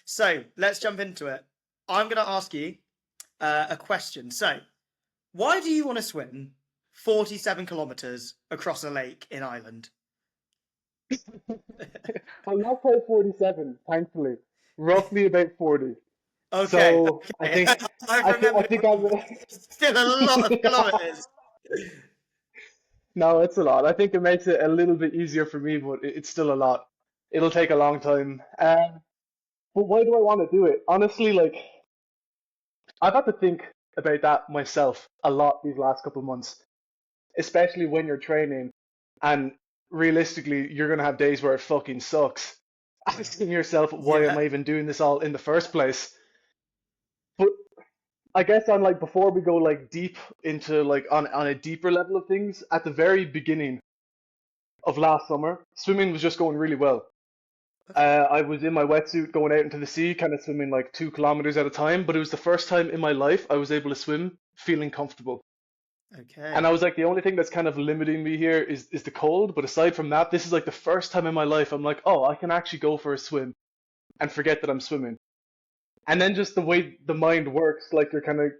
So let's jump into it. I'm going to ask you a question. So, why do you want to swim 47 kilometers across a lake in Ireland? I'm not quite 47, thankfully. Roughly about 40. Okay, So I okay. think I I remembered think I'm wrong. It's still a lot of kilometers. no, it's a lot. I think it makes it a little bit easier for me, but it's still a lot. It'll take a long time. But why do I want to do it? Honestly, like I've had to think about that myself a lot these last couple of months, especially when you're training and realistically you're gonna have days where it fucking sucks. Asking yourself, why am Yeah. I even doing this all in the first place? But I guess on like before we go like deep into like on a deeper level of things, at the very beginning of last summer, swimming was just going really well. Okay. I was in my wetsuit going out into the sea, kind of swimming like 2 kilometers at a time, but it was the first time in my life I was able to swim feeling comfortable. And I Okay. was like, the only thing that's kind of limiting me here is the cold. But aside from that, this is like the first time in my life I'm like, oh, I can actually go for a swim and forget that I'm swimming. And then just the way the mind works, like you're kind of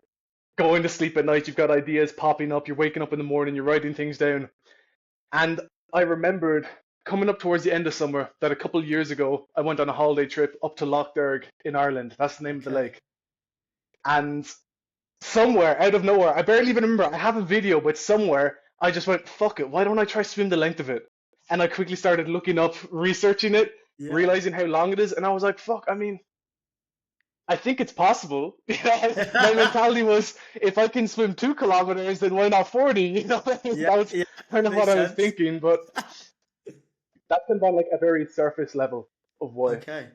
going to sleep at night, you've got ideas popping up, you're waking up in the morning, you're writing things down. And I remembered coming up towards the end of summer that a couple of years ago I went on a holiday trip up to Lough Derg in Ireland. That's the name of the Okay. lake. And somewhere out of nowhere, I barely even remember. I have a video, but somewhere I just went, fuck it, why don't I try swim the length of it? And I quickly started looking up, researching it, Yeah. realizing how long it is, and I was like, fuck, I mean, I think it's possible. My mentality was, if I can swim 2 kilometers, then why not 40? Yeah. That was Yeah. kind of what Makes I was sense. thinking, but that's kind of on like a very surface level of why. Okay.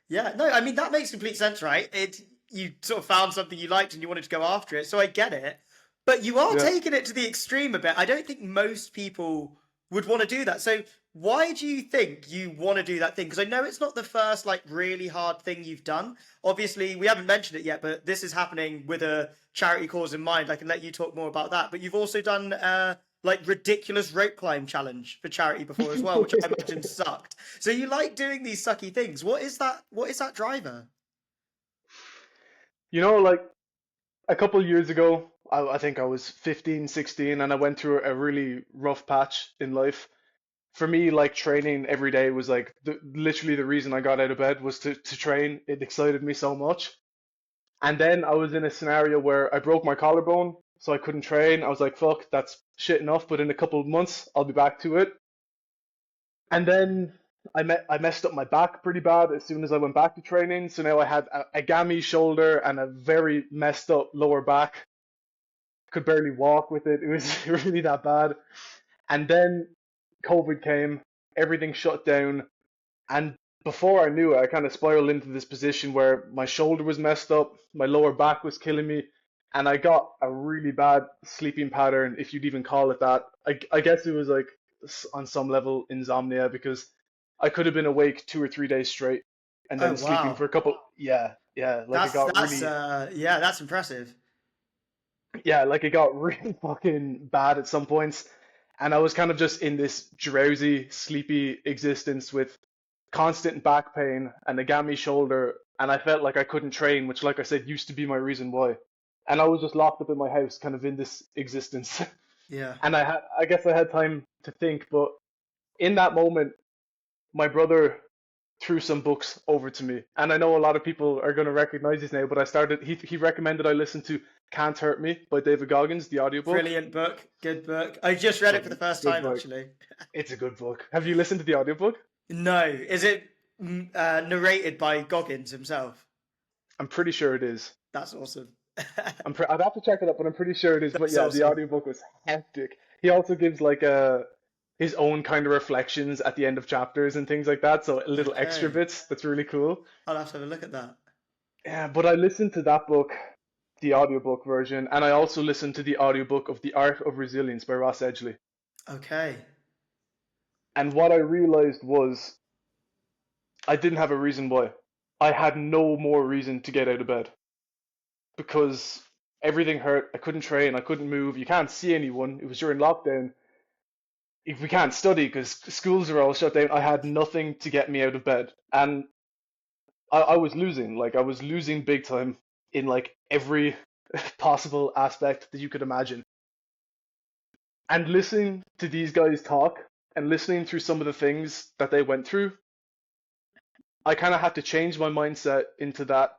Yeah, no, I mean that makes complete sense, right? It you sort of found something you liked and you wanted to go after it, so I get it. But you are Yeah. taking it to the extreme a bit. I don't think most people would want to do that. So why do you think you want to do that thing? Because I know it's not the first like really hard thing you've done. Obviously, we haven't mentioned it yet, but this is happening with a charity cause in mind. I can let you talk more about that. But you've also done like ridiculous rope climb challenge for charity before as well, which I imagine sucked. So you like doing these sucky things. What is that? What is that driver? Like a couple years ago, I think I was 15, 16, and I went through a really rough patch in life. For me, like training every day was like literally the reason I got out of bed was to train. It excited me so much. And then I was in a scenario where I broke my collarbone, so I couldn't train. I was like, fuck, that's shit enough, but in a couple of months, I'll be back to it. And then I messed up my back pretty bad as soon as I went back to training. So now I had a gammy shoulder and a very messed up lower back. Could barely walk with it. It was really that bad. And then COVID came, everything shut down, and before I knew it, I kind of spiraled into this position where my shoulder was messed up, my lower back was killing me, and I got a really bad sleeping pattern, if you'd even call it that. I guess it was like on some level insomnia because I could have been awake 2 or 3 days straight and Oh then sleeping wow, for a couple. Yeah, yeah, like it got that's really, yeah, that's impressive. yeah, like it got really fucking bad at some points. And I was kind of just in this drowsy, sleepy existence with constant back pain and a gammy shoulder, and I felt like I couldn't train, which, like I said, used to be my reason why. And I was just locked up in my house, kind of in this existence. Yeah. And I guess I had time to think, but in that moment, my brother threw some books over to me, and I know a lot of people are going to recognize these now, but I started. He recommended I listen to "Can't Hurt Me" by David Goggins, the audiobook. Brilliant book. Good book. I just read it for the first Good time book. actually. It's a good book. Have you listened to the audiobook? No, is it narrated by Goggins himself? I'm pretty sure it is. That's awesome. I'd have to check it up, but I'm pretty sure it is. But That's yeah, the awesome. audiobook was hectic. He also gives like his own kind of reflections at the end of chapters and things like that. So little extra Okay. bits. That's really cool. I'll have to have a look at that. Yeah, but I listened to that book, the audiobook version, and I also listened to the audiobook of The Art of Resilience by Ross Edgley. Okay. And what I realized was I didn't have a reason why. I had no more reason to get out of bed because everything hurt. I couldn't train. I couldn't move. You can't see anyone. It was during lockdown. If we can't study because schools are all shut down, I had nothing to get me out of bed. And I was losing. Like I was losing big time in like every possible aspect that you could imagine. And listening to these guys talk and listening through some of the things that they went through, I kind of had to change my mindset into that.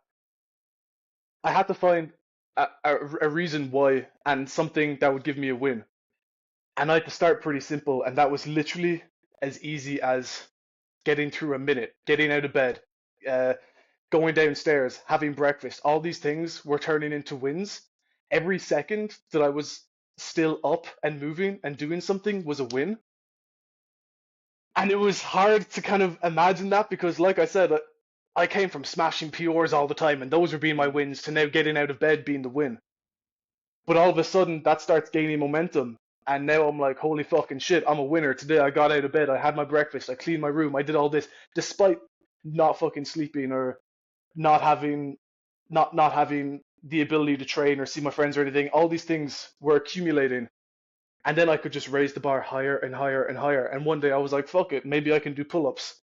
I had to find a reason why and something that would give me a win. And I had to start pretty simple, and that was literally as easy as getting through a minute, getting out of bed, uh, going downstairs, having breakfast. All these things were turning into wins. Every second that I was still up and moving and doing something was a win. And it was hard to kind of imagine that because, like I said, I came from smashing PRs all the time, and those were being my wins, to now getting out of bed being the win. But all of a sudden, that starts gaining momentum. And now I'm like, holy fucking shit, I'm a winner. Today I got out of bed, I had my breakfast, I cleaned my room, I did all this, despite not fucking sleeping or not having not having the ability to train or see my friends or anything. All these things were accumulating. And then I could just raise the bar higher and higher and higher. And one day I was like, fuck it, maybe I can do pull-ups.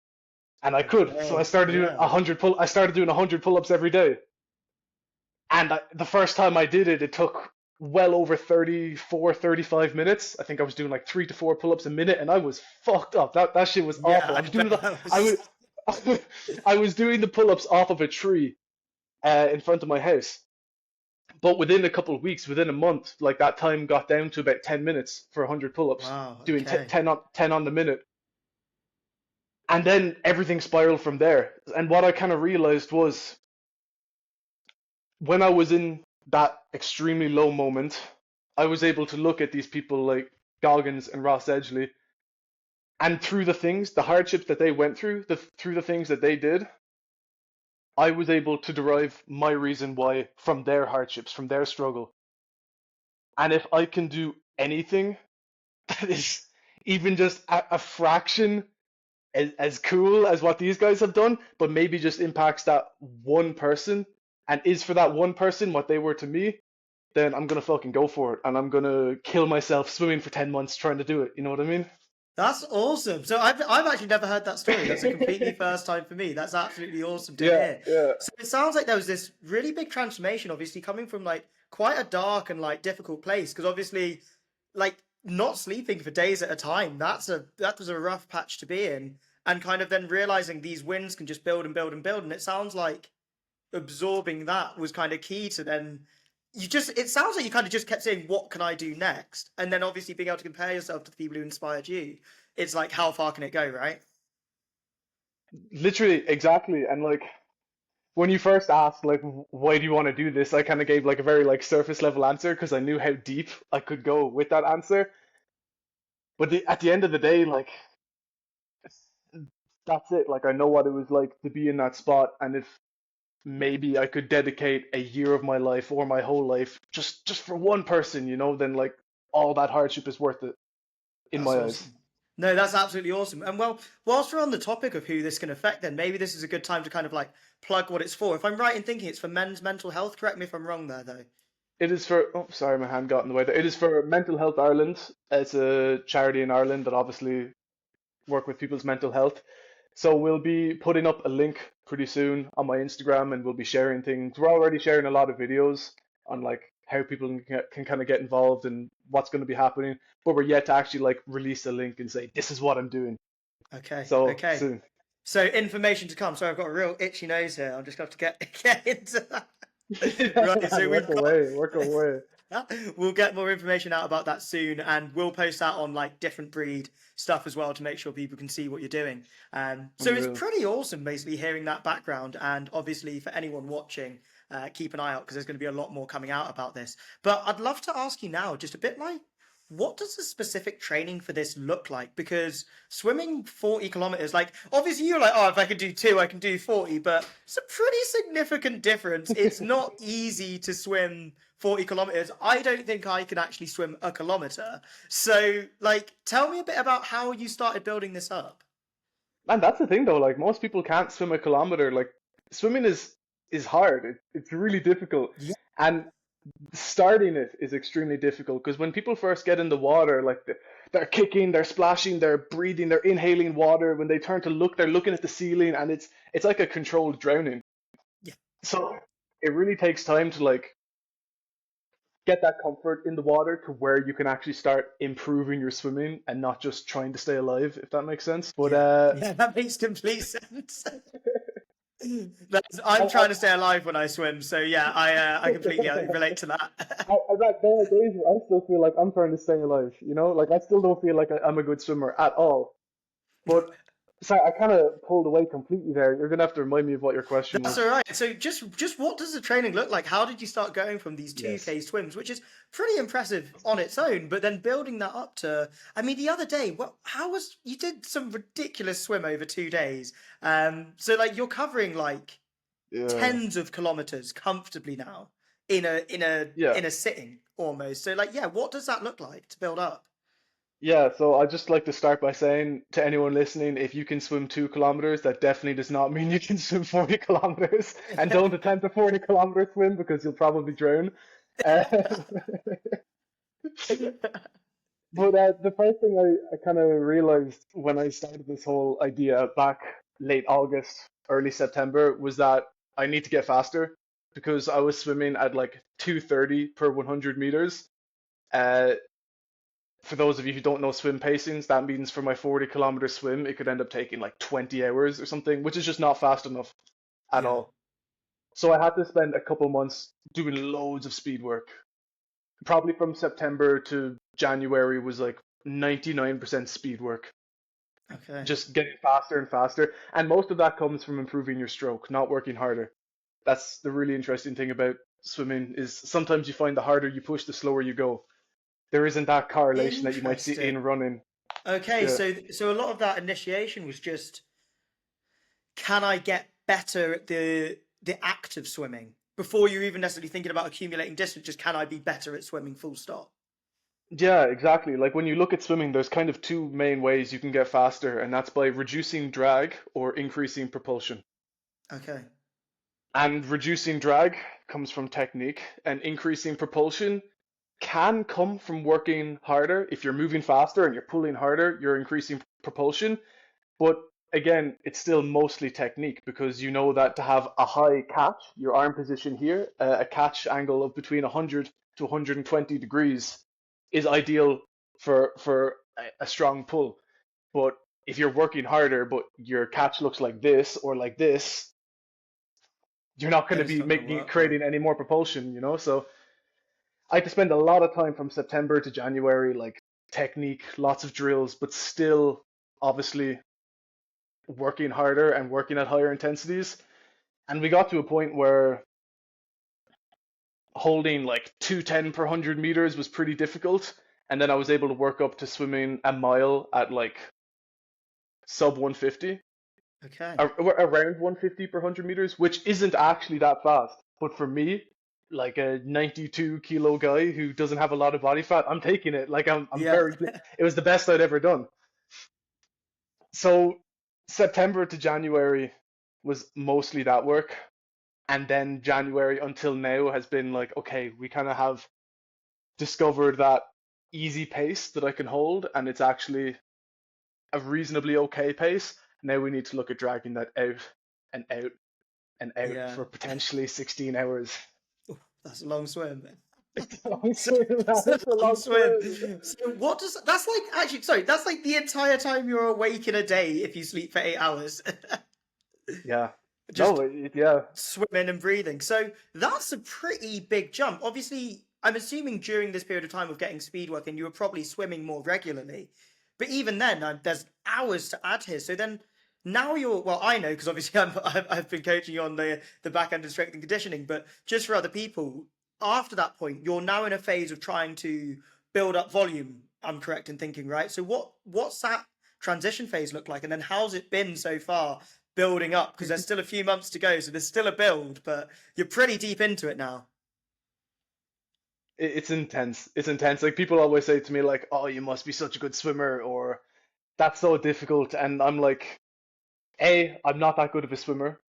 And I could. So I Okay, started doing yeah. 100 I started doing 100 pull-ups every day. And the first time I did it, it took well over 34, 35 minutes. I think I was doing like 3 to 4 pull-ups a minute, and I was fucked up. That shit was Yeah, awful. I I was doing bet the that I was. was I was doing the pull-ups off of a tree in front of my house. But within a couple of weeks, within a month, like that time got down to about 10 minutes for 100 pull-ups, Wow, doing okay. 10 on the minute. And then everything spiraled from there. And what I kind of realized was when I was in that extremely low moment, I was able to look at these people like Goggins and Ross Edgley, and through the things, the hardships that they went through, through the things that they did, I was able to derive my reason why from their hardships, from their struggle. And if I can do anything that is even just a fraction as cool as what these guys have done, but maybe just impacts that one person and is for that one person what they were to me, then I'm gonna fucking go for it, and I'm gonna kill myself swimming for 10 months trying to do it. You know what I mean? That's awesome. So I've actually never heard that story. That's a completely first time for me. That's absolutely awesome to Yeah, hear. yeah. So it sounds like there was this really big transformation, obviously coming from like quite a dark and like difficult place. Because obviously, like not sleeping for days at a time, that was a rough patch to be in. And kind of then realizing these wins can just build and build and build. And it sounds like absorbing that was kind of key to then it sounds like you kind of just kept saying what can I do next, and then obviously being able to compare yourself to the people who inspired you. It's like how far can it go, right? Literally, exactly. And like when you first asked, like, why do you want to do this? I kind of gave like a very like surface level answer because I knew how deep I could go with that answer. But at the end of the day, like, that's it. Like, I know what it was like to be in that spot, and if maybe I could dedicate a year of my life or my whole life just for one person, then like all that hardship is worth it in That's my eyes. awesome. No, that's absolutely awesome. And well, whilst we're on the topic of who this can affect, then maybe this is a good time to kind of like plug what it's for. If I'm right in thinking it's for men's mental health, correct me if I'm wrong there, though. It is for, oh, sorry, my hand got in the way there. It is for Mental Health Ireland. It's a charity in Ireland that obviously work with people's mental health. So we'll be putting up a link pretty soon on my Instagram, and we'll be sharing things. We're already sharing a lot of videos on like how people can kind of get involved and what's going to be happening, but we're yet to actually like release a link and say this is what I'm doing. Okay, So okay. soon. So information to come. So I've got a real itchy nose here. I'm just going to have to get into that. Yeah, Right. man, So work we've got away, work away. we'll get more information out about that soon, and we'll post that on like different breed stuff as well to make sure people can see what you're doing. So it's Unreal. pretty awesome, basically hearing that background, and obviously for anyone watching, keep an eye out because there's going to be a lot more coming out about this. But I'd love to ask you now, just a bit like, what does the specific training for this look like? Because swimming 40 kilometers, like obviously you're like, oh, if I can do two, I can do 40, but it's a pretty significant difference. It's not easy to swim 40 kilometers. I don't think I can actually swim a kilometer. So, like, tell me a bit about how you started building this up. And that's the thing though, like most people can't swim a kilometer. Like swimming is hard. It's really difficult. Yeah. And starting it is extremely difficult because when people first get in the water, like they're kicking, they're splashing, they're breathing, they're inhaling water. When they turn to look, they're looking at the ceiling, and it's like a controlled drowning. Yeah. So it really takes time to like get that comfort in the water to where you can actually start improving your swimming and not just trying to stay alive, if that makes sense. But Yeah. Yeah, that makes complete sense. I'm I, trying to stay alive when I swim, so yeah, I completely relate to that. there are days where I still feel like I'm trying to stay alive, you know? Like I still don't feel like I'm a good swimmer at all. But sorry, I kind of pulled away completely there. You're gonna have to remind me of what your question That's was. all right. So just what does the training look like? How did you start going from these Yes. 2K swims, which is pretty impressive on its own, but then building that up to, I mean, the other day, what how was you did some ridiculous swim over 2 days. So like you're covering like Yeah. tens of kilometers comfortably now in a sitting almost. So like yeah, what does that look like to build up? Yeah, so I'd just like to start by saying to anyone listening, if you can swim 2 kilometers, that definitely does not mean you can swim 40 kilometers. And don't attempt a 40-kilometer swim because you'll probably drown. Uh, but the first thing I kind of realized when I started this whole idea back late August, early September, was that I need to get faster because I was swimming at like 2:30 per 100 meters. Uh, for those of you who don't know swim pacings, that means for my 40-kilometer swim, it could end up taking like 20 hours or something, which is just not fast enough at Yeah. all. So I had to spend a couple months doing loads of speed work. Probably from September to January was like 99% speed work, Okay. just getting faster and faster. And most of that comes from improving your stroke, not working harder. That's the really interesting thing about swimming is sometimes you find the harder you push, the slower you go. There isn't that correlation that you might see Interesting. in running. Okay, Yeah. so a lot of that initiation was just can I get better at the act of swimming before you're even necessarily thinking about accumulating distance? Just can I be better at swimming? Full stop. Yeah, exactly. Like when you look at swimming, there's kind of two main ways you can get faster, and that's by reducing drag or increasing propulsion. Okay. And reducing drag comes from technique, and increasing propulsion can come from working harder. If you're moving faster and you're pulling harder, you're increasing propulsion. But again, it's still mostly technique because you know that to have a high catch, your arm position here, a catch angle of between 100 to 120 degrees is ideal for a strong pull. But if you're working harder, but your catch looks like this or like this, you're not going to Then it's be not going to making work well. creating any more propulsion, you know? So I had to spend a lot of time from September to January, like technique, lots of drills, but still obviously working harder and working at higher intensities. And we got to a point where holding like 210 per 100 meters was pretty difficult. And then I was able to work up to swimming a mile at like sub 150, Okay. around 150 per 100 meters, which isn't actually that fast. But for me, like a 92-kilo guy who doesn't have a lot of body fat, I'm taking it. Like I'm Yeah. very, it was the best I'd ever done. So September to January was mostly that work. And then January until now has been like, okay, we kind of have discovered that easy pace that I can hold, and it's actually a reasonably okay pace. Now we need to look at dragging that out and out and out Yeah. for potentially 16 hours. That's a long swim. It's a long So, swim, man. that's a It's a long long swim. swim. So what does that's like actually sorry, that's like the entire time you're awake in a day if you sleep for 8 hours. Yeah. Just No, yeah. swimming and breathing. So that's a pretty big jump. Obviously, I'm assuming during this period of time of getting speed work, and you were probably swimming more regularly. But even then, there's hours to add here. So then now you're well. I know because obviously I've been coaching you on the back end of strength and conditioning. But just for other people, after that point, you're now in a phase of trying to build up volume. I'm correct in thinking, right? So what's that transition phase look like, and then how's it been so far? Building up because there's still a few months to go, so there's still a build, but you're pretty deep into it now. It's intense. It's intense. Like people always say to me, like, "Oh, you must be such a good swimmer," or "That's so difficult." And I'm like, A, I'm not that good of a swimmer.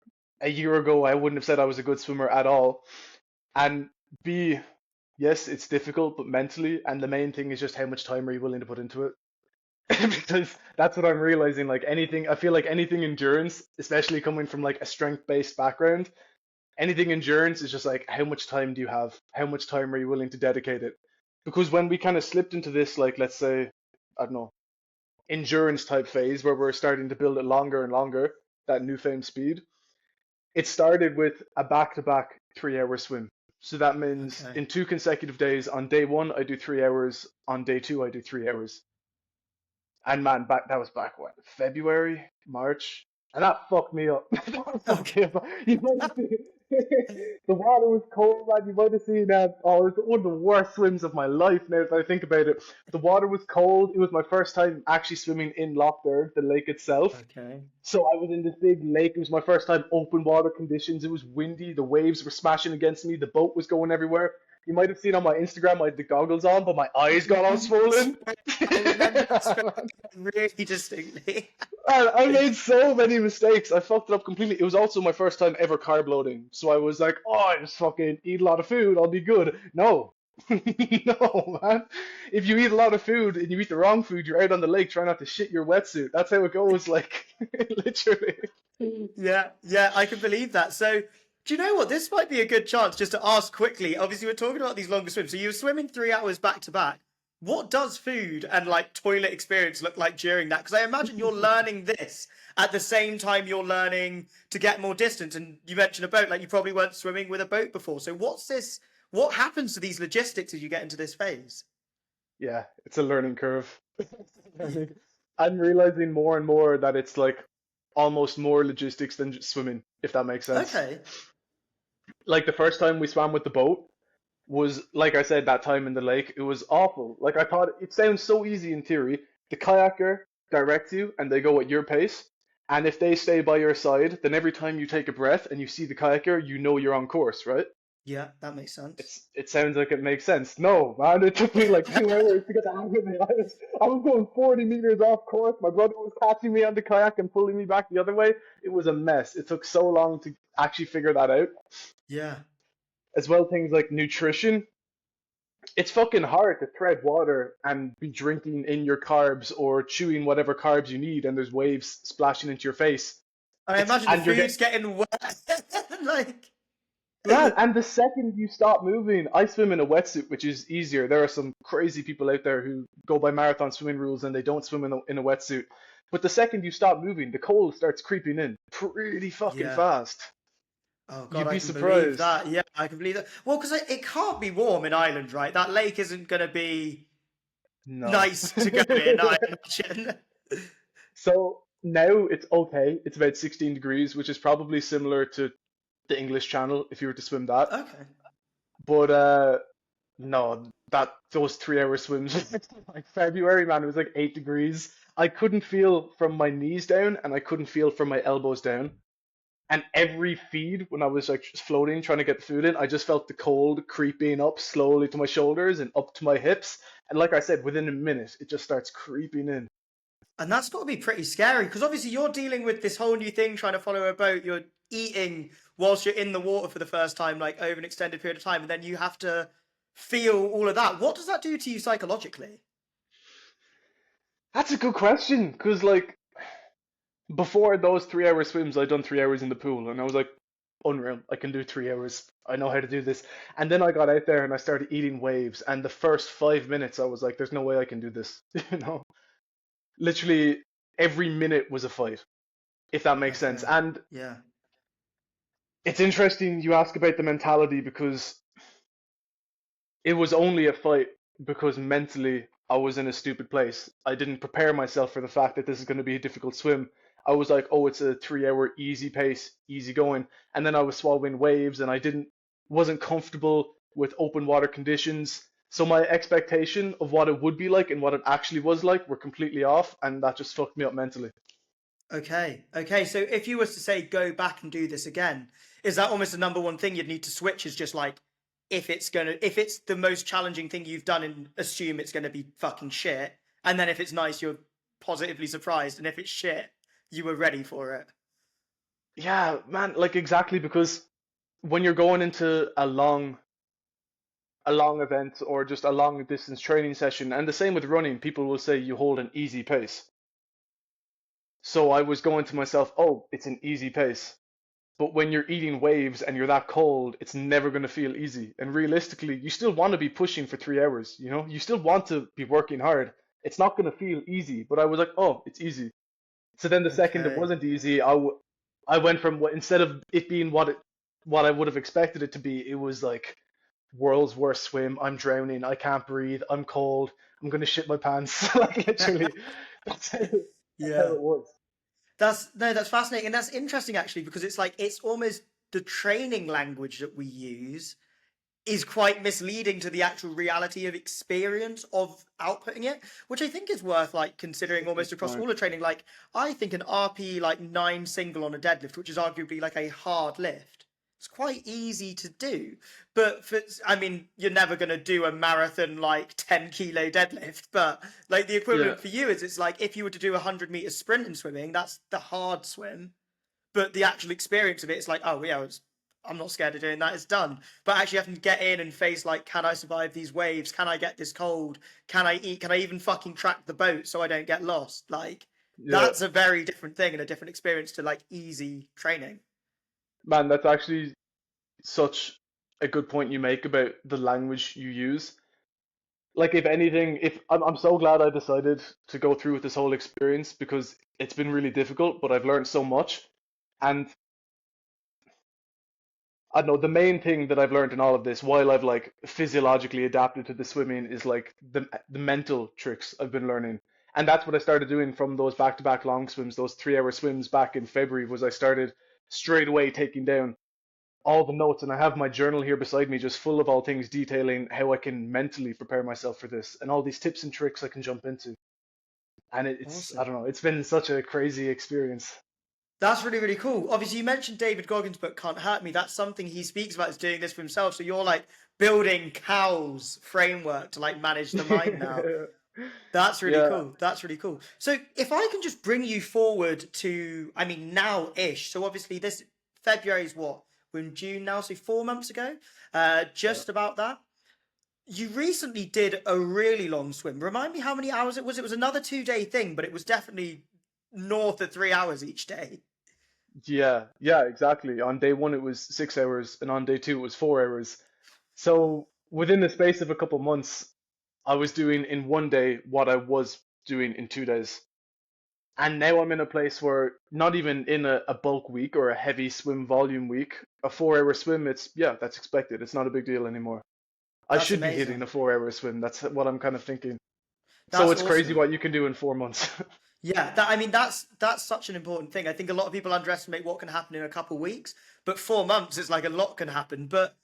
A year ago, I wouldn't have said I was a good swimmer at all. And B, yes, it's difficult, but mentally, and the main thing is just how much time are you willing to put into it? because that's what I'm realizing. Like anything, I feel like anything endurance, especially coming from like a strength-based background, anything endurance is just like how much time do you have? How much time are you willing to dedicate it? Because when we kind of slipped into this, like let's say, I don't know, endurance type phase where we're starting to build it longer and longer, that newfound speed, it started with a back-to-back 3 hour swim. So that means Okay. in 2 consecutive days, on day one, I do 3 hours. On day two, I do 3 hours. And man, back that was back what, February, March, and that fucked me up. That fucked Okay. me up. You might have seen the water was cold, man. You might have seen that. Oh, it was one of the worst swims of my life. Now that I think about it, the water was cold. It was my first time actually swimming in Lough, the lake itself. Okay. So I was in this big lake. It was my first time open water conditions. It was windy. The waves were smashing against me. The boat was going everywhere. You might have seen on my Instagram I had the goggles on, but my eyes got all swollen. I remember this really distinctly. Man, I made so many mistakes. I fucked it up completely. It was also my first time ever carb loading. So I was like, oh, I just fucking eat a lot of food. I'll be good. No. No, man. If you eat a lot of food and you eat the wrong food, you're out on the lake trying not to shit your wetsuit. That's how it goes, like, literally. Yeah, yeah, I can believe that. So, do you know what? This might be a good chance just to ask quickly. Obviously, we're talking about these longer swims. So you were swimming 3 hours back to back. What does food and like toilet experience look like during that? Because I imagine you're learning this at the same time you're learning to get more distance. And you mentioned a boat, like you probably weren't swimming with a boat before. So what's this? What happens to these logistics as you get into this phase? Yeah, it's a learning curve. Learning. I'm realizing more and more that it's like almost more logistics than just swimming, if that makes sense. Okay. Like the first time we swam with the boat was, like I said, that time in the lake, it was awful. Like I thought it sounds so easy in theory. The kayaker directs you and they go at your pace. And if they stay by your side, then every time you take a breath and you see the kayaker, you know you're on course, right? Yeah, that makes sense. It sounds like it makes sense. No, man, it took me like 2 hours to get the hang of it. I was going 40 meters off course. My brother was catching me on the kayak and pulling me back the other way. It was a mess. It took so long to actually figure that out. Yeah. As well, things like nutrition. It's fucking hard to tread water and be drinking in your carbs or chewing whatever carbs you need, and there's waves splashing into your face. I It's imagine the and you're food's getting getting wet. like, man, and the second you stop moving, I swim in a wetsuit, which is easier. There are some crazy people out there who go by marathon swimming rules and they don't swim in a wetsuit. But the second you stop moving, the cold starts creeping in pretty fucking yeah. fast. Oh God, You'd I be can believe surprised. that. Yeah, I can believe that. Well, because it can't be warm in Ireland, right? That lake isn't going to be No. nice to go in, I imagine. So now it's okay. It's about 16 degrees, which is probably similar to the English Channel if you were to swim that. Okay. But no, that those 3 hour swims like February, man, it was like 8 degrees. I couldn't feel from my knees down and I couldn't feel from my elbows down. And every feed when I was like just floating, trying to get food in, I just felt the cold creeping up slowly to my shoulders and up to my hips. And like I said, within a minute, it just starts creeping in. And that's got to be pretty scary because obviously you're dealing with this whole new thing, trying to follow a boat. You're eating whilst you're in the water for the first time, like over an extended period of time, and then you have to feel all of that. What does that do to you psychologically? That's a good question, because like before those 3 hour swims, I'd done 3 hours in the pool, and I was like, unreal. I can do 3 hours. I know how to do this. And then I got out there and I started eating waves. And the first 5 minutes, I was like, there's no way I can do this. You know, literally every minute was a fight, if that makes sense. Okay. And Yeah. it's interesting you ask about the mentality because it was only a fight because mentally I was in a stupid place. I didn't prepare myself for the fact that this is going to be a difficult swim. I was like, oh, it's a 3 hour easy pace, easy going. And then I was swallowing waves and I wasn't comfortable with open water conditions. So my expectation of what it would be like and what it actually was like were completely off, and that just fucked me up mentally. Okay. Okay. So if you was to say go back and do this again, is that almost the number one thing you'd need to switch? Is just like if it's the most challenging thing you've done and assume it's gonna be fucking shit, and then if it's nice, you're positively surprised, and if it's shit, you were ready for it. Yeah, man, like exactly because when you're going into a long a long event or just a long distance training session. And the same with running, people will say you hold an easy pace. So I was going to myself, oh, it's an easy pace. But when you're eating waves and you're that cold, it's never going to feel easy. And realistically, you still want to be pushing for 3 hours, you know? You still want to be working hard. It's not going to feel easy. But I was like, oh, it's easy. So then the second it Okay. wasn't easy, I went from what, instead of it being what I would have expected it to be, it was like world's worst swim. I'm drowning. I can't breathe. I'm cold. I'm gonna shit my pants. Like literally, that's how Yeah. it was. That's no, that's fascinating, and that's interesting actually because it's like it's almost the training language that we use is quite misleading to the actual reality of experience of outputting it, which I think is worth like considering That's a almost good across point. all of training. Like I think an RP like 9 single on a deadlift, which is arguably like a hard lift, it's quite easy to do. But for I mean, you're never gonna do a marathon like 10 kilo deadlift, but like the Yeah, equivalent for you is it's like if you were to do a 100 meter sprint in swimming, that's the hard swim, but the actual experience of it is like, oh yeah, I'm not scared of doing that. It's done. But actually having to get in and face like, can I survive these waves? Can I get this cold? Can I eat? Can I even fucking track the boat so I don't get lost? Like yeah, that's a very different thing and a different experience to like easy training. man, that's actually such a good point you make about the language you use. Like, if anything, if I'm so glad I decided to go through with this whole experience because it's been really difficult, but I've learned so much. And I don't know, the main thing that I've learned in all of this, while I've like physiologically adapted to the swimming, is like the mental tricks I've been learning. And that's what I started doing from those back-to-back long swims, those 3 hour swims back in February, was I started straight away taking down all the notes, and I have my journal here beside me just full of all things detailing how I can mentally prepare myself for this and all these tips and tricks I can jump into. And it's I Awesome. don't know, it's been such a crazy experience. That's really, really cool. Obviously, you mentioned David Goggins' book Can't Hurt Me. That's something he speaks about is doing this for himself. So you're like building Cal's framework to like manage the mind now. That's really Yeah, cool. That's really cool. So if I can just bring you forward to, I mean, now-ish. So obviously this February is what? We're in June now, so 4 months ago. yeah. Just about that. You recently did a really long swim. Remind me how many hours it was. It was another 2 day thing, but it was definitely north of 3 hours each day. Yeah, yeah, exactly. On day one, it was 6 hours, and on day two, it was 4 hours. So within the space of a couple months, I was doing in one day what I was doing in 2 days. And now I'm in a place where not even in a bulk week or a heavy swim volume week, a 4 hour swim, yeah, that's expected. It's not a big deal anymore. I That's should be hitting amazing. a 4 hour swim. That's what I'm kind of thinking. So That's it's crazy awesome. what you can do in 4 months. Yeah, that I mean that's such an important thing. I think a lot of people underestimate what can happen in a couple of weeks, but 4 months is like a lot can happen. But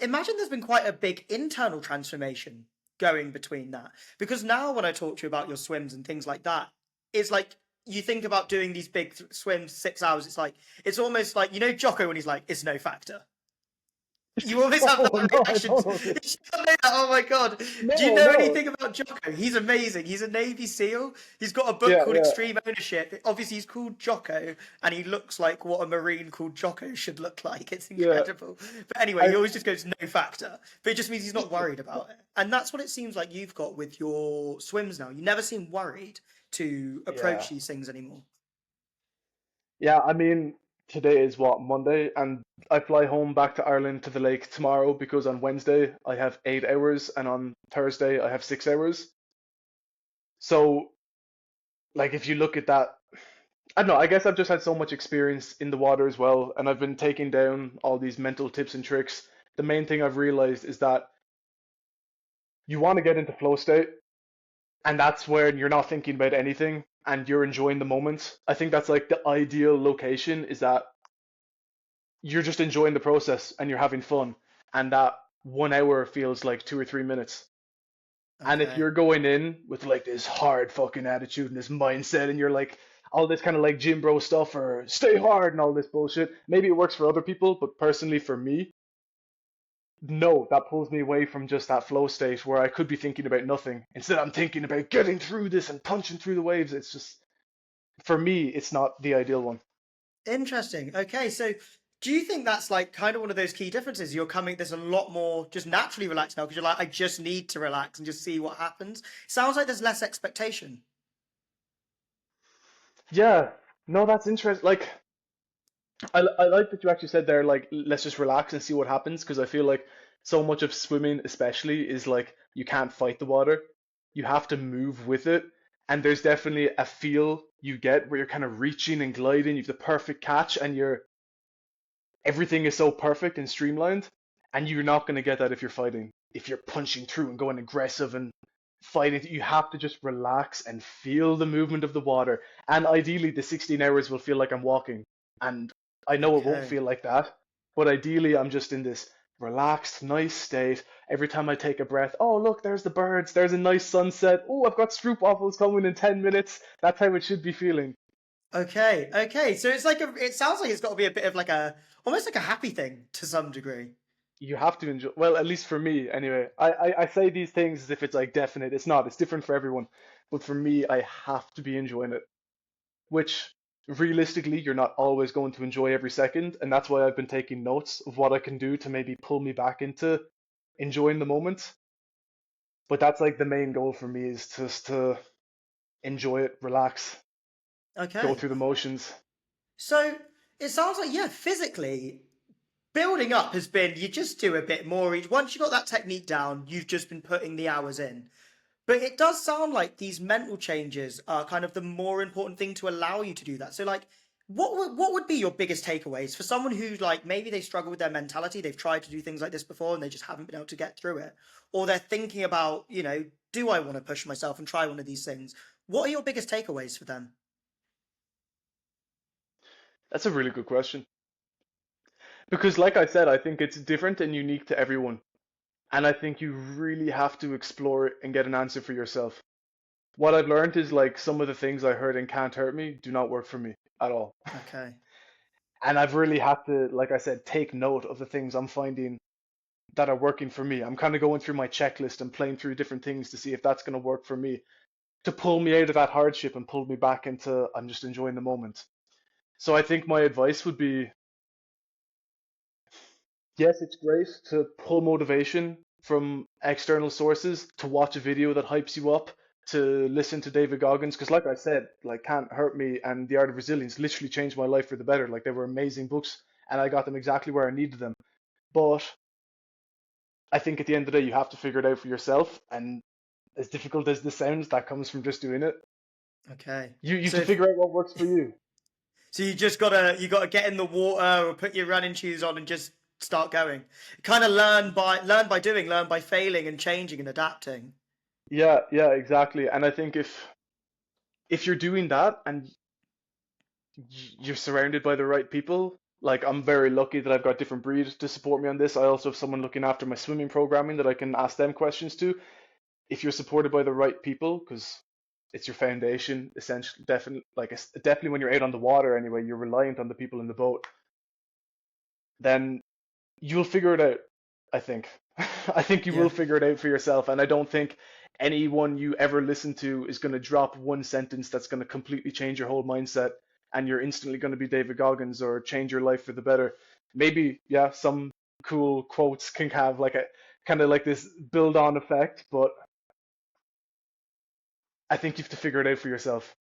imagine there's been quite a big internal transformation going between that because now when I talk to you about your swims and things like that, it's like you think about doing these big swims 6 hours. It's like it's almost like you know Jocko when he's like it's no factor. You always have Oh that no, I reaction. don't know You this. should know that. Oh my god! Do you No, know no. anything about Jocko? He's amazing. He's a Navy SEAL. He's got a book Yeah, called yeah, Extreme Ownership. Obviously, he's called Jocko, and he looks like what a Marine called Jocko should look like. It's yeah. incredible. But anyway, he I always just goes no factor. But it just means he's not worried about it, and that's what it seems like you've got with your swims now. You never seem worried to yeah. approach these things anymore. Yeah, I mean, today is what, Monday, and I fly home back to Ireland to the lake tomorrow because on Wednesday I have 8 hours and on Thursday I have 6 hours. So, like, if you look at that, I don't know, I guess I've just had so much experience in the water as well, and I've been taking down all these mental tips and tricks. The main thing I've realized is that you want to get into flow state, and that's where you're not thinking about anything and you're enjoying the moment. I think that's like the ideal location is that you're just enjoying the process and you're having fun, and that 1 hour feels like 2 or 3 minutes. And if Okay. you're going in with like this hard fucking attitude and this mindset, and you're like all this kind of like gym bro stuff or stay hard and all this bullshit, maybe it works for other people, but personally for me, no, that pulls me away from just that flow state where I could be thinking about nothing. Instead, I'm thinking about getting through this and punching through the waves. For me, it's not the ideal one. Interesting. Okay, so Do you think that's like kind of one of those key differences? You're coming, there's a lot more just naturally relaxed now because you're like, I just need to relax and just see what happens. Sounds like there's less expectation. Yeah, no, that's interesting. Like, I like that you actually said there, like, let's just relax and see what happens, because I feel like so much of swimming, especially, is like you can't fight the water. You have to move with it. And there's definitely a feel you get where you're kind of reaching and gliding, you have the perfect catch, and everything is so perfect and streamlined. And you're not going to get that if you're fighting. If you're punching through and going aggressive and fighting, you have to just relax and feel the movement of the water. And ideally, the 16 hours will feel like I'm walking. And I know it won't Okay. feel like that, but ideally, I'm just in this relaxed, nice state. Every time I take a breath, oh, look, there's the birds, there's a nice sunset. Oh, I've got stroop waffles coming in 10 minutes. That's how it should be feeling. Okay. Okay. So it's like it sounds like it's got to be a bit of like almost like a happy thing to some degree. You have to enjoy, well, at least for me, anyway. I say these things as if it's like definite. It's not, it's different for everyone. But for me, I have to be enjoying it, which realistically, you're not always going to enjoy every second. And that's why I've been taking notes of what I can do to maybe pull me back into enjoying the moment. But that's like the main goal for me is just to enjoy it, relax, go Okay. through the motions. So it sounds like, yeah, physically, building up has been you just do a bit more each. Once you got that technique down, you've just been putting the hours in. But it does sound like these mental changes are kind of the more important thing to allow you to do that. So, like, what would be your biggest takeaways for someone who's like maybe they struggle with their mentality, they've tried to do things like this before and they just haven't been able to get through it, or they're thinking about, do I want to push myself and try one of these things? What are your biggest takeaways for them? That's a really good question. Because, like I said, I think it's different and unique to everyone. And I think you really have to explore it and get an answer for yourself. What I've learned is like some of the things I heard in Can't Hurt Me do not work for me at all. Okay. And I've really had to, like I said, take note of the things I'm finding that are working for me. I'm kind of going through my checklist and playing through different things to see if that's going to work for me to pull me out of that hardship and pull me back into I'm just enjoying the moment. So I think my advice would be yes, it's great to pull motivation from external sources, to watch a video that hypes you up, to listen to David Goggins, because like I said, like Can't Hurt Me and The Art of Resilience literally changed my life for the better. Like they were amazing books and I got them exactly where I needed them. But I think at the end of the day, you have to figure it out for yourself. And as difficult as this sounds, that comes from just doing it. Okay. You have So to if figure out what works for you. so you gotta get in the water or put your running shoes on and just start going. Kind of learn by doing, learn by failing and changing and adapting. Yeah, yeah, exactly. And I think if you're doing that and you're surrounded by the right people. Like I'm very lucky that I've got different breeds to support me on this. I also have someone looking after my swimming programming that I can ask them questions to. If you're supported by the right people, because it's your foundation, essentially, definitely, like definitely when you're out on the water anyway, you're reliant on the people in the boat. Then you'll figure it out. I think. I think you will Yeah. figure it out for yourself, and I don't think anyone you ever listen to is going to drop one sentence that's going to completely change your whole mindset, and you're instantly going to be David Goggins or change your life for the better. Maybe, yeah, some cool quotes can have like a kind of like this build-on effect, but I think you have to figure it out for yourself.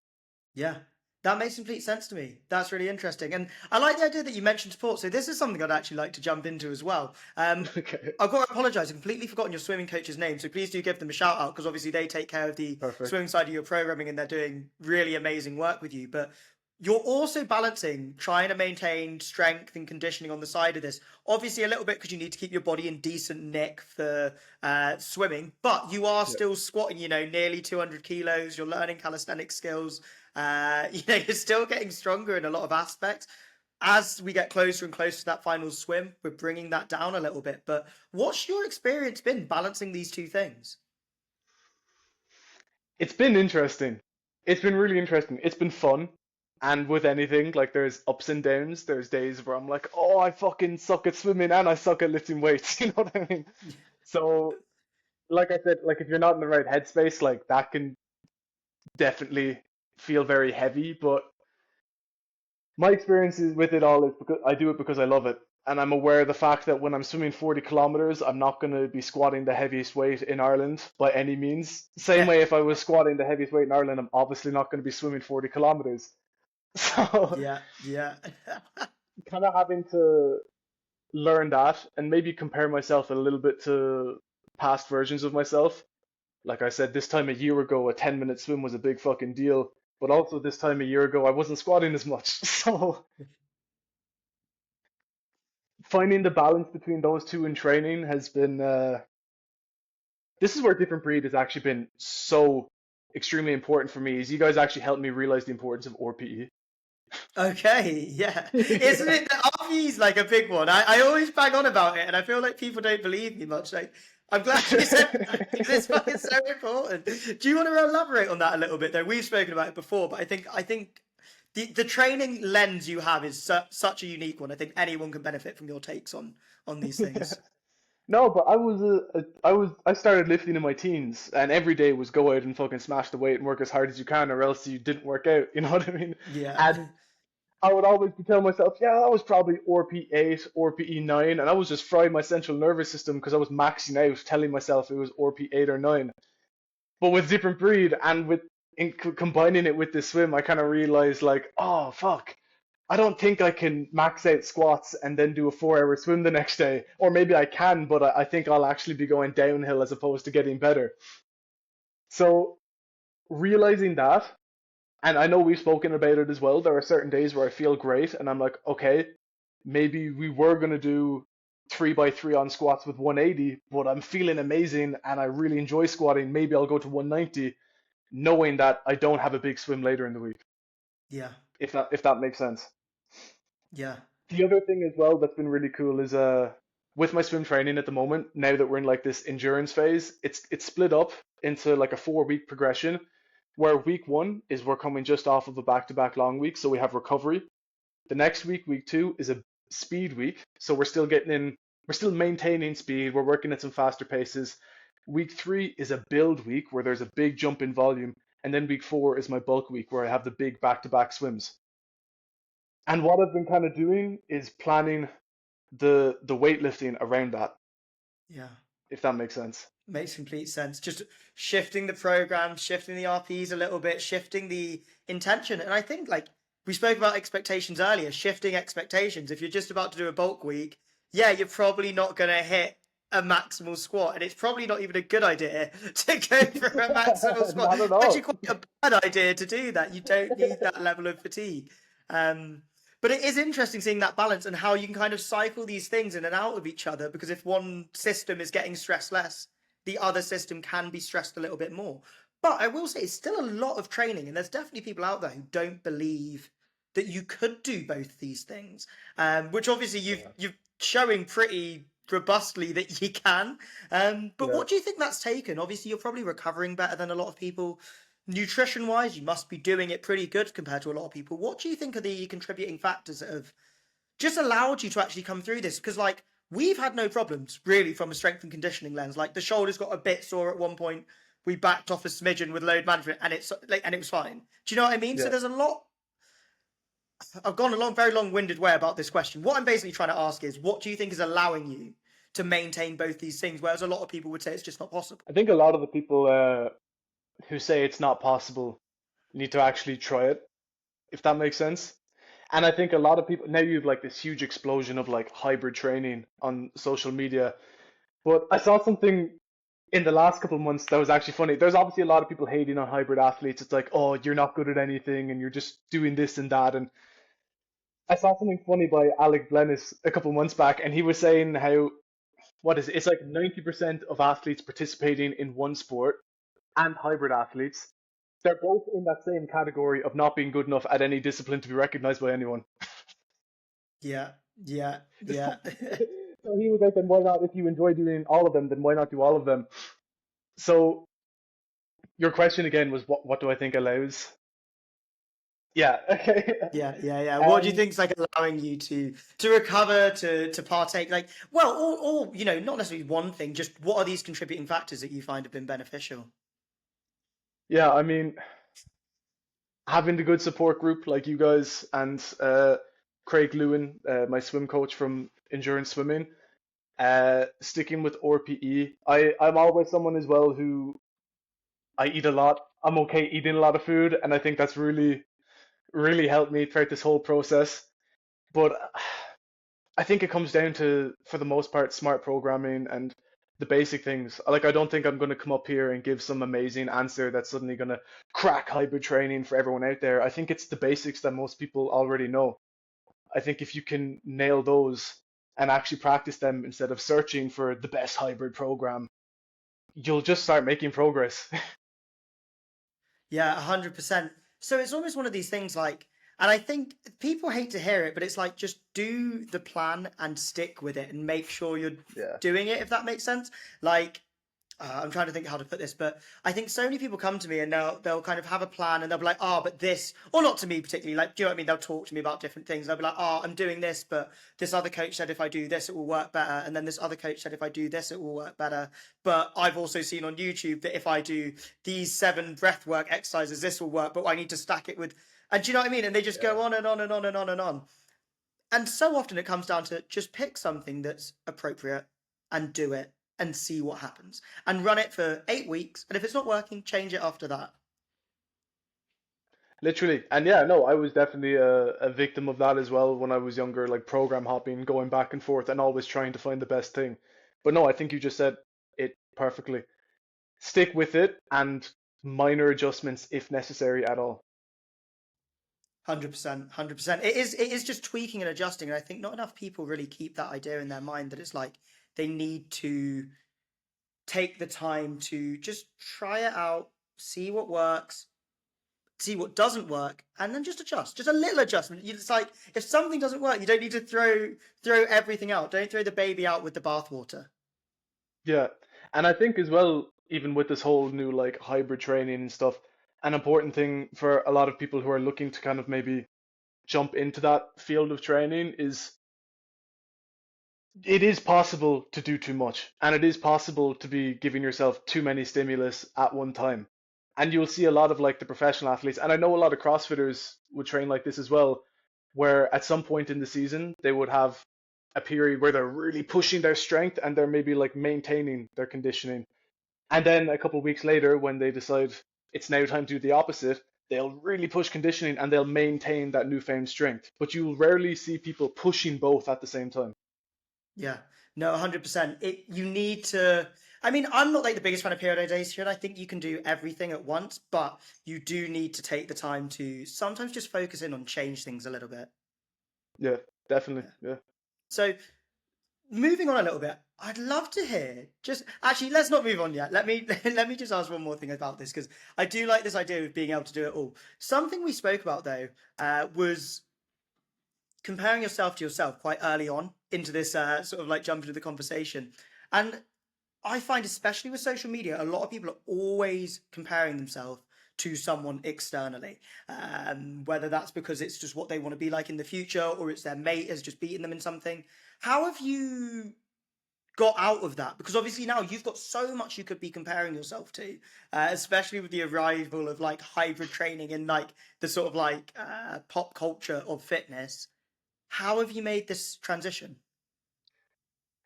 Yeah. That makes complete sense to me. That's really interesting. And I like the idea that you mentioned sport. So this is something I'd actually like to jump into as well. Okay, I've got to apologise. I've completely forgotten your swimming coach's name. So please do give them a shout out because obviously they take care of the perfect. swimming side of your programming and they're doing really amazing work with you. But you're also balancing trying to maintain strength and conditioning on the side of this. Obviously, a little bit because you need to keep your body in decent nick for swimming, but you are Yeah. still squatting, nearly 200 kilos. You're learning calisthenic skills. You're still getting stronger in a lot of aspects. As we get closer and closer to that final swim, we're bringing that down a little bit. But what's your experience been balancing these two things? It's been interesting. It's been really interesting. It's been fun. And with anything, like there's ups and downs. There's days where I'm like, oh, I fucking suck at swimming and I suck at lifting weights. You know what I mean? So, like I said, like if you're not in the right headspace, like that can definitely feel very heavy. But My experiences with it all is because I do it because I love it. And I'm aware of the fact that when I'm swimming 40 kilometers, I'm not going to be squatting the heaviest weight in Ireland by any means. Same Yeah, way, if I was squatting the heaviest weight in Ireland, I'm obviously not going to be swimming 40 kilometers. So, yeah, yeah. kind of having to learn that and maybe compare myself a little bit to past versions of myself. Like I said, this time a year ago, a 10-minute swim was a big fucking deal. But also, this time a year ago, I wasn't squatting as much. So, finding the balance between those two in training has been this is where different breed has actually been so extremely important for me. Is you guys actually helped me realize the importance of RPE. Okay, yeah. Isn't Yeah. it the RV is like a big one? I always bang on about it, and I feel like people don't believe me much. Like, I'm glad you said that because it's fucking so important. Do you want to elaborate on that a little bit, though? We've spoken about it before, but I think the training lens you have is such a unique one. I think anyone can benefit from your takes on these things. No, but I started lifting in my teens, and every day was go out and fucking smash the weight and work as hard as you can, or else you didn't work out. You know what I mean? Yeah, And I would always be telling myself, yeah, that was probably RP8, RPE9, and I was just frying my central nervous system because I was maxing out, telling myself it was RP8 or 9. But with different breed and with combining it with the swim, I kind of realized like, oh fuck, I don't think I can max out squats and then do a 4 hour swim the next day. Or maybe I can, but I think I'll actually be going downhill as opposed to getting better. So realizing that, and I know we've spoken about it as well, there are certain days where I feel great and I'm like, okay, maybe we were going to do 3x3 on squats with 180, but I'm feeling amazing and I really enjoy squatting. Maybe I'll go to 190, knowing that I don't have a big swim later in the week, yeah, if that makes sense. yeah, The other thing as well that's been really cool is with my swim training at the moment, now that we're in like this endurance phase, it's split up into like a 4 week progression where week one is we're coming just off of a back-to-back long week, so we have recovery. The next week, week two, is a speed week, so we're still maintaining speed, we're working at some faster paces. Week three is a build week where there's a big jump in volume, and then week four is my bulk week where I have the big back-to-back swims. And what I've been kind of doing is planning the weightlifting around that, yeah. if that makes sense. Makes complete sense. Just shifting the program, shifting the RPs a little bit, shifting the intention. And I think, like, we spoke about expectations earlier, shifting expectations. If you're just about to do a bulk week, yeah, you're probably not going to hit a maximal squat. And it's probably not even a good idea to go for a maximal squat. Not at It's actually all. quite a bad idea to do that. You don't need that level of fatigue. Um, but it is interesting seeing that balance and how you can kind of cycle these things in and out of each other because if one system is getting stressed less, the other system can be stressed a little bit more. But I will say it's still a lot of training, and there's definitely people out there who don't believe that you could do both these things. Which obviously Yeah. you've showing pretty robustly that you can. But Yeah. what do you think that's taken? Obviously, you're probably recovering better than a lot of people. Nutrition wise, you must be doing it pretty good compared to a lot of people. What do you think are the contributing factors that have just allowed you to actually come through this because like we've had no problems really from a strength and conditioning lens. Like the shoulders got a bit sore at one point. We backed off a smidgen with load management, and it's like and it was fine. Do you know what I mean? So Yeah. there's a lot. I've gone a long, very long-winded way about this question. What I'm basically trying to ask is, what do you think is allowing you to maintain both these things? Whereas a lot of people would say it's just not possible. I think a lot of the people who say it's not possible need to actually try it, if that makes sense. And I think a lot of people now you have like this huge explosion of like hybrid training on social media. But I saw something in the last couple of months that was actually funny. There's obviously a lot of people hating on hybrid athletes. It's like, oh, you're not good at anything and you're just doing this and that. And I saw something funny by Alec Blennis a couple of months back, and he was saying how what is it? It's like 90% of athletes participating in one sport and hybrid athletes. They're both in that same category of not being good enough at any discipline to be recognized by anyone. Yeah, yeah, yeah, So he was like, then why not, if you enjoy doing all of them, then why not do all of them? So your question again was what do I think allows? Yeah, okay. yeah, yeah, yeah. What do you Um, think's like allowing you to recover, to partake? Like, well, or you know, not necessarily one thing. Just what are these contributing factors that you find have been beneficial? yeah, I mean, having the good support group like you guys and Craig Lewin, my swim coach from endurance swimming, sticking with RPE. I'm always someone as well who I eat a lot. I'm okay eating a lot of food, and I think that's really helped me throughout this whole process. But I think it comes down to, for the most part, smart programming and the basic things. Like, I don't think I'm going to come up here and give some amazing answer that's suddenly going to crack hybrid training for everyone out there. I think it's the basics that most people already know. I think if you can nail those and actually practice them instead of searching for the best hybrid program, you'll just start making progress. Yeah, 100%. So it's almost one of these things like, and I think people hate to hear it, but it's like just do the plan and stick with it and make sure you're Yeah. doing it, if that makes sense. Like, I'm trying to think how to put this, but I think so many people come to me and they'll kind of have a plan and they'll be like, oh, but this, or not to me particularly, like, do you know what I mean? They'll talk to me about different things. They'll be like, oh, I'm doing this, but this other coach said if I do this, it will work better. And then this other coach said if I do this, it will work better. But I've also seen on YouTube that if I do these 7 breathwork exercises, this will work, but I need to stack it with, and do you know what I mean? And they just Yeah. go on and on and on and on and on. And so often it comes down to just pick something that's appropriate and do it and see what happens and run it for 8 weeks. And if it's not working, change it after that. Literally. And yeah, no, I was definitely a victim of that as well when I was younger, like program hopping, going back and forth and always trying to find the best thing. But no, I think you just said it perfectly. Stick with it and minor adjustments if necessary at all. 100%, 100%. It is just tweaking and adjusting. And I think not enough people really keep that idea in their mind that it's like they need to take the time to just try it out, see what works, see what doesn't work, and then just adjust. Just a little adjustment. It's like if something doesn't work, you don't need to throw everything out. Don't throw the baby out with the bathwater. Yeah. And I think as well, even with this whole new like hybrid training and stuff, an important thing for a lot of people who are looking to kind of maybe jump into that field of training is it is possible to do too much, and it is possible to be giving yourself too many stimulus at one time. And you'll see a lot of like the professional athletes, and I know a lot of CrossFitters would train like this as well, where at some point in the season they would have a period where they're really pushing their strength and they're maybe like maintaining their conditioning. And then a couple of weeks later, when they decide it's now time to do the opposite, they'll really push conditioning and they'll maintain that newfound strength. But you'll rarely see people pushing both at the same time. Yeah, no, 100%. You need to. I mean, I'm not like the biggest fan of periodization. I think you can do everything at once, but you do need to take the time to sometimes just focus in on change things a little bit. Yeah, definitely. Yeah. Yeah. So moving on a little bit, I'd love to hear. Just actually, let's not move on yet. Let me let me just ask one more thing about this because I do like this idea of being able to do it all. Something we spoke about though was comparing yourself to yourself quite early on into this sort of like jump into the conversation. And I find, especially with social media, a lot of people are always comparing themselves to someone externally. Whether that's because it's just what they want to be like in the future or it's their mate has just beaten them in something. How have you got out of that? Because obviously now you've got so much you could be comparing yourself to, especially with the arrival of like hybrid training and like the sort of like pop culture of fitness. How have you made this transition?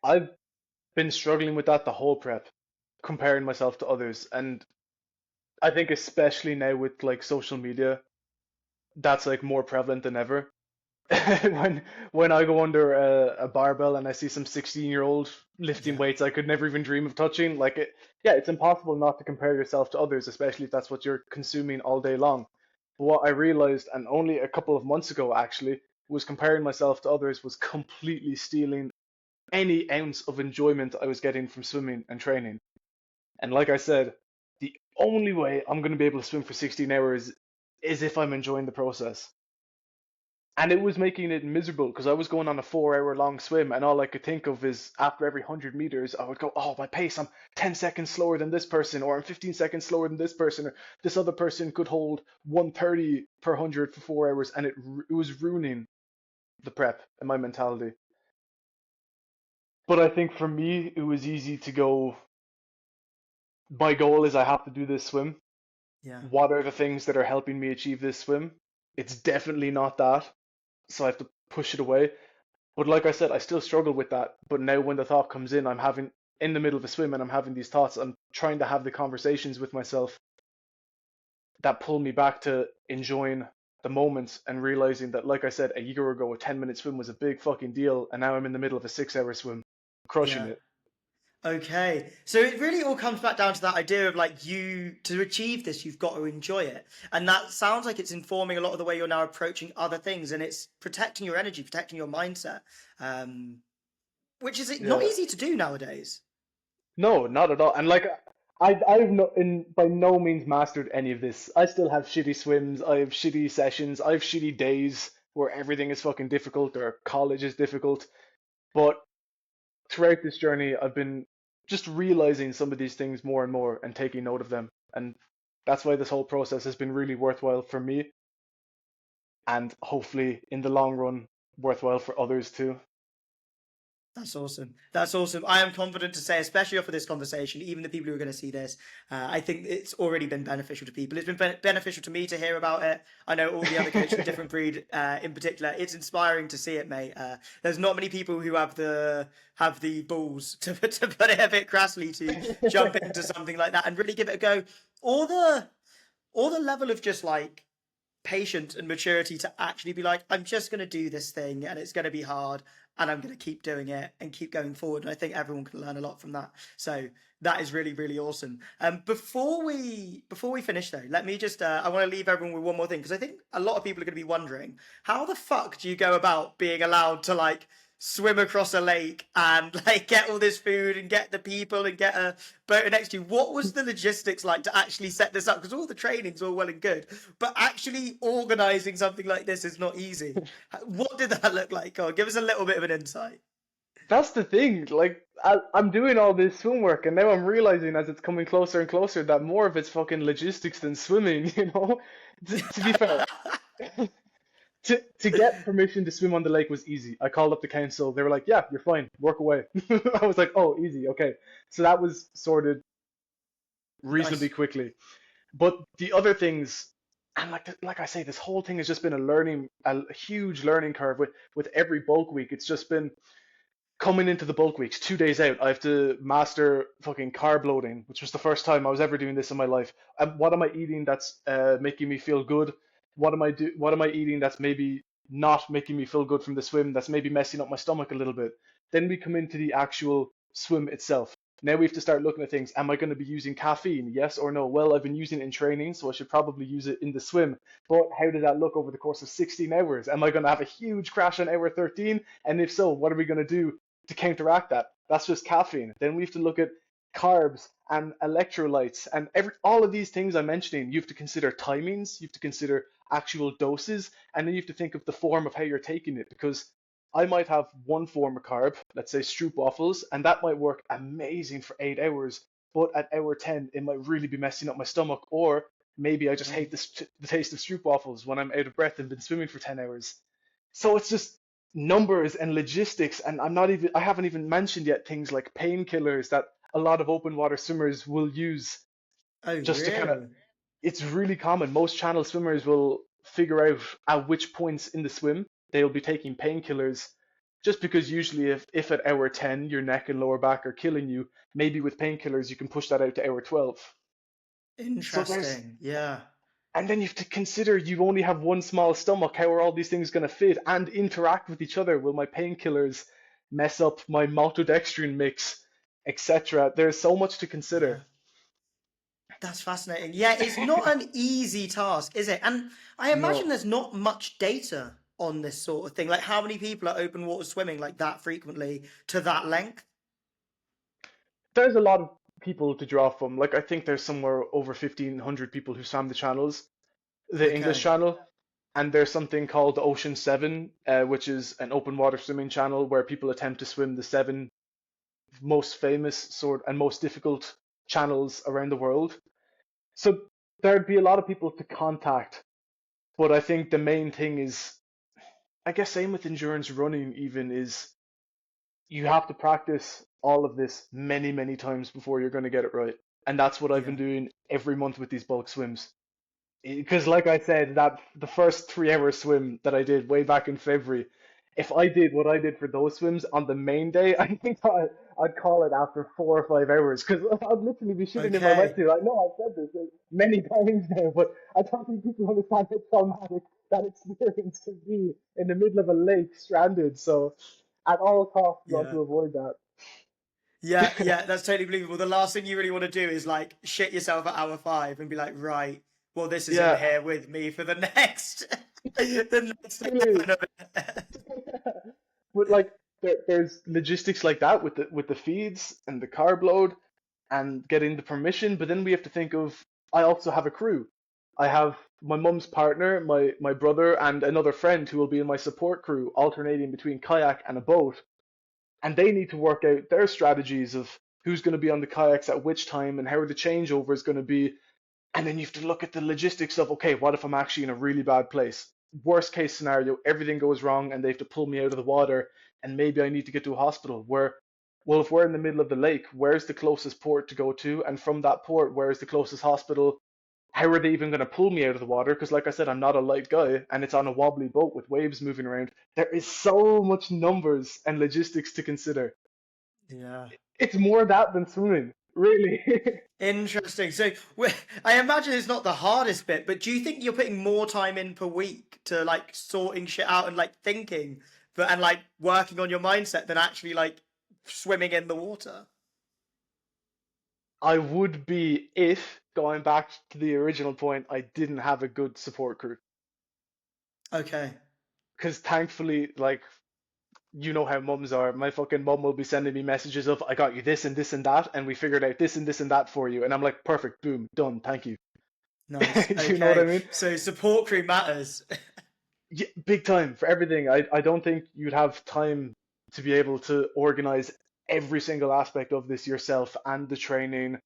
I've been struggling with that the whole prep, comparing myself to others. And I think especially now with like social media, that's like more prevalent than ever. when when I go under a barbell and I see some 16-year-old lifting Yeah. weights I could never even dream of touching, like it, yeah, it's impossible not to compare yourself to others, especially if that's what you're consuming all day long. But what I realized, and only a couple of months ago actually, was comparing myself to others was completely stealing any ounce of enjoyment I was getting from swimming and training. And like I said, the only way I'm going to be able to swim for 16 hours is if I'm enjoying the process. And it was making it miserable because I was going on a 4 hour long swim, and all I could think of is after every 100 meters, I would go, oh, my pace, I'm 10 seconds slower than this person, or I'm 15 seconds slower than this person, or this other person could hold 130 per 100 for 4 hours, and it was ruining the prep and my mentality. But I think for me, it was easy to go, my goal is I have to do this swim. Yeah. what are the things that are helping me achieve this swim? It's definitely not that, so I have to push it away. But like I said, I still struggle with that. But now when the thought comes in, I'm having in the middle of a swim and I'm having these thoughts, I'm trying to have the conversations with myself that pull me back to enjoying the moments and realizing that, like I said, a year ago, a 10-minute swim was a big fucking deal, and now I'm in the middle of a 6 hour swim, crushing Yeah. it. Okay. So it really all comes back down to that idea of like you to achieve this, you've got to enjoy it. And that sounds like it's informing a lot of the way you're now approaching other things and it's protecting your energy, protecting your mindset. Um, which is not Yeah. easy to do nowadays. No, not at all. And like I've no, in by no means mastered any of this. I still have shitty swims, I have shitty sessions, I have shitty days where everything is fucking difficult or college is difficult. But throughout this journey, I've been just realizing some of these things more and more and taking note of them. And that's why this whole process has been really worthwhile for me and hopefully in the long run worthwhile for others too. That's awesome. That's awesome. I am confident to say, especially off of this conversation, even the people who are going to see this, I think it's already been beneficial to people. It's been beneficial to me to hear about it. I know all the other coaches of Different Breed, in particular. It's inspiring to see it, mate. There's not many people who have the balls to put it a bit crassly to jump into something like that and really give it a go. Or the level of just like patience and maturity to actually be like, I'm just going to do this thing and it's going to be hard and I'm going to keep doing it and keep going forward. And I think everyone can learn a lot from that. So that is really, really awesome. Before we finish though, let me just I want to leave everyone with one more thing because I think a lot of people are going to be wondering how the fuck do you go about being allowed to like swim across a lake and like get all this food and get the people and get a boat next to you. What was the logistics like to actually set this up? Because all the training's all well and good, but actually organizing something like this is not easy. What did that look like? God, give us a little bit of an insight. That's the thing. Like I'm doing all this swim work, and now I'm realizing as it's coming closer and closer that more of it's fucking logistics than swimming. You know, to be fair, to get permission to swim on the lake was easy. I called up the council. They were like, "Yeah, you're fine. Work away." I was like, "Oh, easy. Okay." So that was sorted reasonably Nice. quickly. But the other things, and like I say, this whole thing has just been a huge learning curve with every bulk week. It's just been coming into the bulk weeks, 2 days out, I have to master fucking carb loading, which was the first time I was ever doing this in my life. And what am I eating that's making me feel good? What am I eating that's maybe not making me feel good from the swim? That's maybe messing up my stomach a little bit. Then we come into the actual swim itself. Now we have to start looking at things. Am I going to be using caffeine? Yes or no? Well, I've been using it in training, so I should probably use it in the swim. But how did that look over the course of 16 hours? Am I going to have a huge crash on hour 13? And if so, what are we going to do to counteract that? That's just caffeine. Then we have to look at carbs and electrolytes and all of these things I'm mentioning. You have to consider timings, you have to consider actual doses, and then you have to think of the form of how you're taking it because I might have one form of carb, let's say stroop waffles, and that might work amazing for 8 hours, but at hour 10 it might really be messing up my stomach, or maybe I just hate the taste of stroop waffles when I'm out of breath and been swimming for 10 hours. So it's just numbers and logistics, and I haven't even mentioned yet things like painkillers that a lot of open water swimmers will use Oh, just to kind of, really? it's really common. Most channel swimmers will figure out at which points in the swim they'll be taking painkillers, just because usually if at hour 10 your neck and lower back are killing you, maybe with painkillers you can push that out to hour 12. So there's Interesting. Yeah. and then you have to consider you only have one small stomach. How are all these things going to fit and interact with each other? Will my painkillers mess up my maltodextrin mix, etc.? There's so much to Yeah. consider. That's fascinating. Yeah, it's not an easy task, is it? And I imagine No, there's not much data on this sort of thing. Like, how many people are open water swimming like that frequently to that length? there's a lot of people to draw from. Like I think there's somewhere over 1,500 people who swam the channels, the English Okay. channel, and there's something called the Ocean Seven, which is an open water swimming channel where people attempt to swim the seven most famous sort and most difficult channels around the world. So there'd be a lot of people to contact, but I think the main thing is, I guess, same with endurance running, even is you have to practice all of this many, many times before you're going to get it right. And that's what I've been Yeah. doing every month with these bulk swims. Because, like I said, that the first 3 hour swim that I did way back in February, if I did what I did for those swims on the main day, I think I'd call it after 4 or 5 hours. Because I'd literally be shitting in my Okay. wetsuit. I know I've said this many times now, but I don't think people understand how traumatic that experience can be in the middle of a lake stranded. So, at all costs, you want Yeah. to avoid that. Yeah, yeah, that's totally believable. The last thing you really want to do is like shit yourself at hour 5 and be like, right, well, this is in Yeah, here with me for the next, the next really. 11 of it. But like there's logistics like that with the feeds and the carb load and getting the permission, but then we have to think of I also have a crew. I have my mum's partner, my brother, and another friend who will be in my support crew, alternating between kayak and a boat, and they need to work out their strategies of who's going to be on the kayaks at which time and how the changeover is going to be, and then you have to look at the logistics of, okay, what if I'm actually in a really bad place? Worst case scenario, everything goes wrong and they have to pull me out of the water and maybe I need to get to a hospital. Well, if we're in the middle of the lake, where's the closest port to go to? And from that port, where's the closest hospital? How are they even going to pull me out of the water? Because, like I said, I'm not a light guy and it's on a wobbly boat with waves moving around. There is so much numbers and logistics to consider. Yeah. It's more that than swimming, really. Interesting. So I imagine it's not the hardest bit, but do you think you're putting more time in per week to like sorting shit out and like thinking, but and like working on your mindset than actually like swimming in the water? I would be if, going back to the original point, I didn't have a good support crew. Okay. Because thankfully, like, you know how mums are. My fucking mum will be sending me messages of, I got you this and that, and we figured out this and that for you. And I'm like, perfect, boom, done, thank you. Nice. Do you know what I Okay. mean? So support crew matters. Yeah, big time for everything. I don't think you'd have time to be able to organize every single aspect of this yourself and the training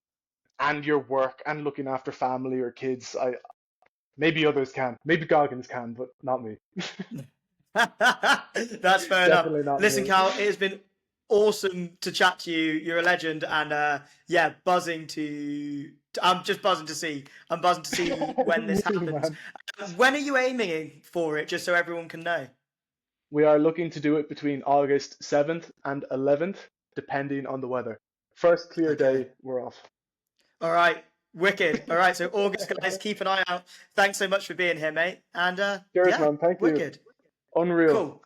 and your work and looking after family or kids. Maybe others can. Maybe Goggins can, but not me. That's fair enough. Definitely not Listen, me. Cal, it has been awesome to chat to you. You're a legend, and yeah, buzzing to. I'm just buzzing to see. I'm buzzing to see when this Me, happens. man. When are you aiming for it? Just so everyone can know. We are looking to do it between August 7th and 11th, depending on the weather. First clear Okay. day, we're off. All right. Wicked. All right. So August, guys, keep an eye out. Thanks so much for being here, mate. And Cheers, yeah, man. Thank you. wicked. Unreal. Cool.